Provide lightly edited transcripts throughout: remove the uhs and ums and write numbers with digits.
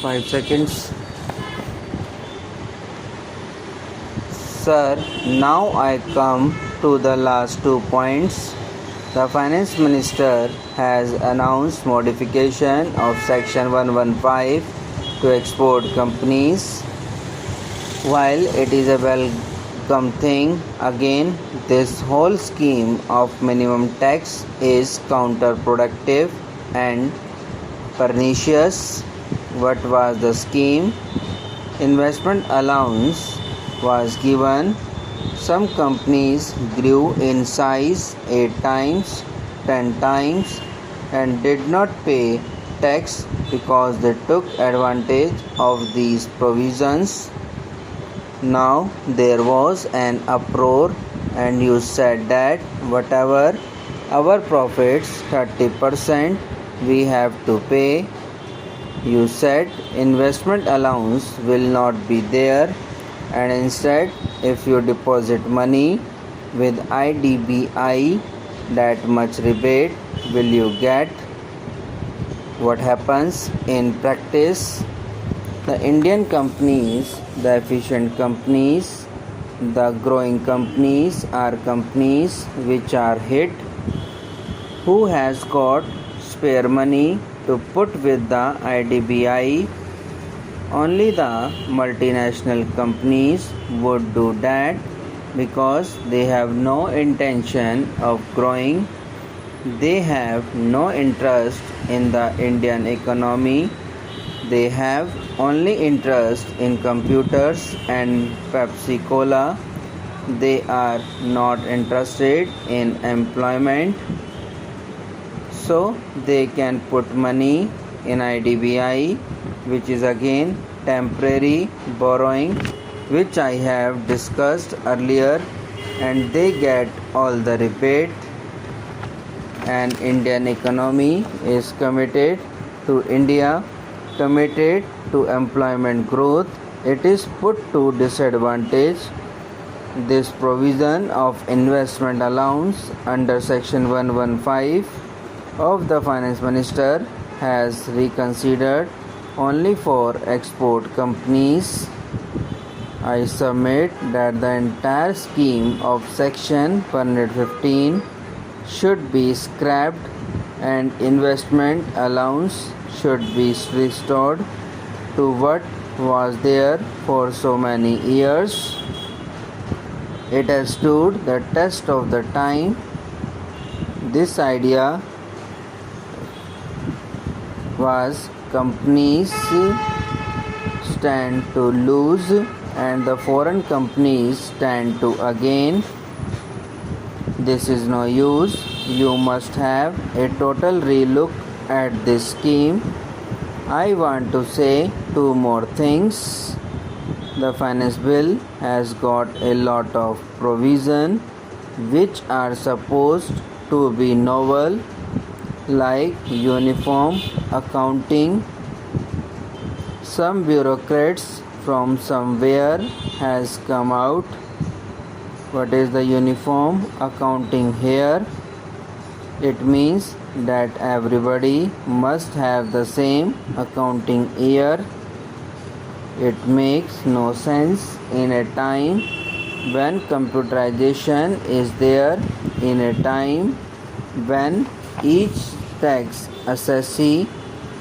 5 seconds. Sir, now I come to the last 2 points. The Finance Minister has announced modification of Section 115 to export companies. While it is a welcome thing, again, this whole scheme of minimum tax is counterproductive and pernicious. What was the scheme? Investment allowance was given. Some companies grew in size 8 times, 10 times and did not pay tax because they took advantage of these provisions. Now there was an uproar and you said that whatever our profits 30% we have to pay. You said investment allowance will not be there, and instead if you deposit money with IDBI, that much rebate will you get. What happens in practice? The Indian companies, the efficient companies, the growing companies are companies which are hit. Who has got spare money to put with the IDBI? Only the multinational companies would do that because they have no intention of growing. They have no interest in the Indian economy. They have only interest in computers and Pepsi Cola. They are not interested in employment. So they can put money in IDBI, which is again temporary borrowing, which I have discussed earlier, and they get all the rebate. And Indian economy is committed to India, committed to employment growth. It is put to disadvantage. This provision of investment allowance under Section 115 of the Finance Minister has reconsidered only for export companies. I submit that the entire scheme of Section 115 should be scrapped and investment allowance should be restored to what was there for so many years. It has stood the test of the time. This idea was companies stand to lose and the foreign companies stand to gain. This is no use. You must have a total relook at this scheme. I want to say 2 more things. The finance bill has got a lot of provision which are supposed to be novel, like uniform accounting. Some bureaucrats from somewhere has come out. What is the uniform accounting here? It means that everybody must have the same accounting year. It makes no sense in a time when computerization is there, in a time when each tax assessee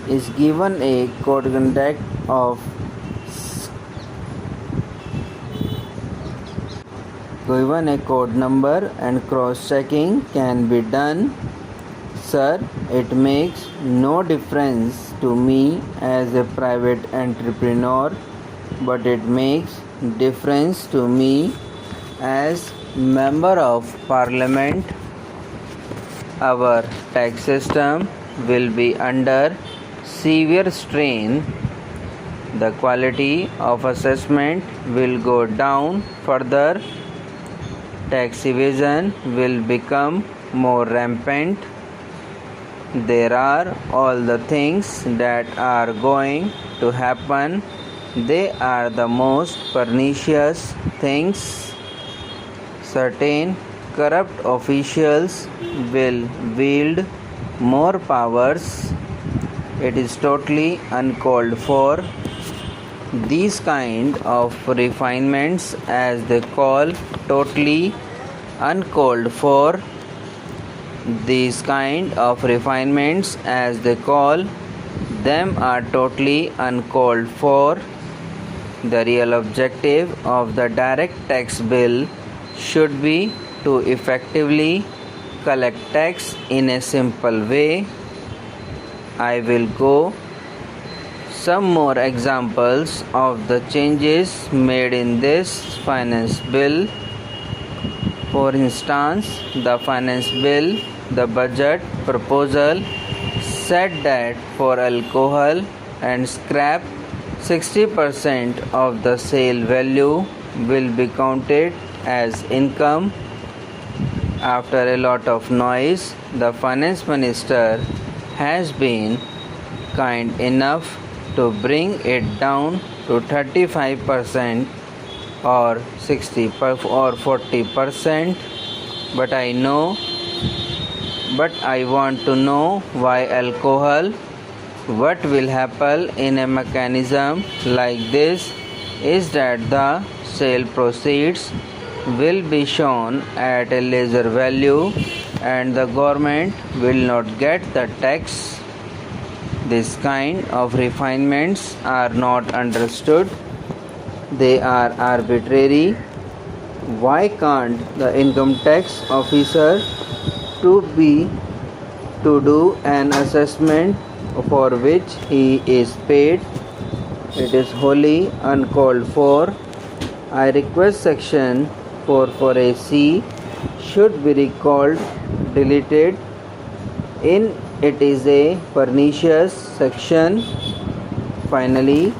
is given a code conduct of given a code number and cross-checking can be done. Sir, it makes no difference to me as a private entrepreneur, but it makes difference to me as member of parliament. Our tax system will be under severe strain. The quality of assessment will go down further. Tax evasion will become more rampant. There are all the things that are going to happen. They are the most pernicious things. Certain corrupt officials will wield more powers. It is totally uncalled for. These kind of refinements, as they call, totally uncalled for. These kind of refinements, as they call, them are totally uncalled for. The real objective of the direct tax bill should be to effectively collect tax in a simple way. I will go some more examples of the changes made in this finance bill. For instance, the finance bill, the budget proposal said that for alcohol and scrap, 60% of the sale value will be counted as income. After a lot of noise, the finance minister has been kind enough to bring it down to 35% or 60 or 40%. But I want to know why alcohol. What will happen in a mechanism like this is that the sale proceeds will be shown at a lesser value and the government will not get the tax. This kind of refinements are not understood. They are arbitrary. Why can't the income tax officer to do an assessment for which he is paid? It is wholly uncalled for. I request section 448C should be recalled, deleted. It is a pernicious section. Finally,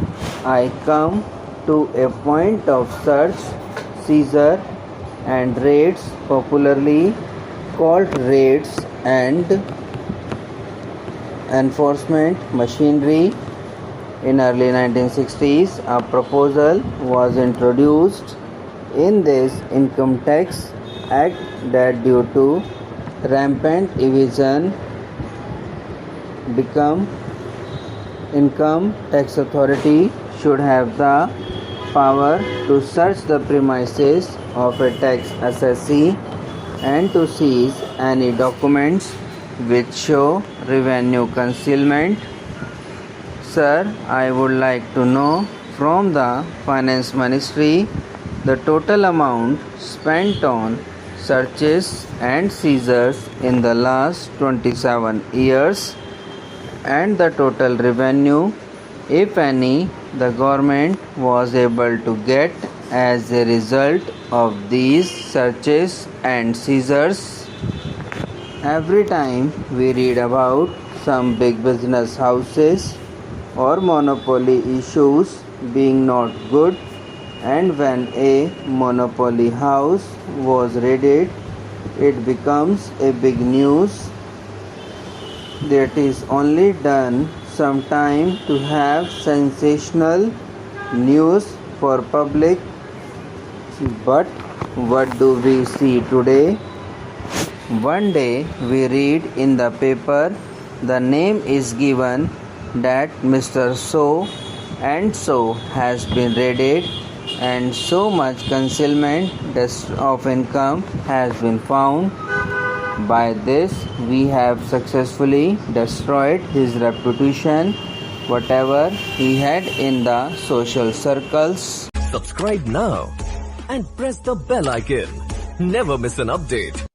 I come to a point of search, seizure and raids, popularly called raids and enforcement machinery. In early 1960s, a proposal was introduced in this income tax act that due to rampant evasion, income tax authority should have the power to search the premises of a tax assessee and to seize any documents which show revenue concealment. Sir, I would like to know from the Finance Ministry the total amount spent on searches and seizures in the last 27 years and the total revenue, if any, the government was able to get as a result of these searches and seizures. Every time we read about some big business houses or monopoly issues being not good, and when a monopoly house was raided, it becomes a big news. That is only done sometime to have sensational news for public. But what do we see today? One day we read in the paper the name is given that Mr. So and so has been raided and so much concealment of income has been found. By this we have successfully destroyed his reputation, whatever he had in the social circles. Subscribe now and press the bell icon. Never miss an update.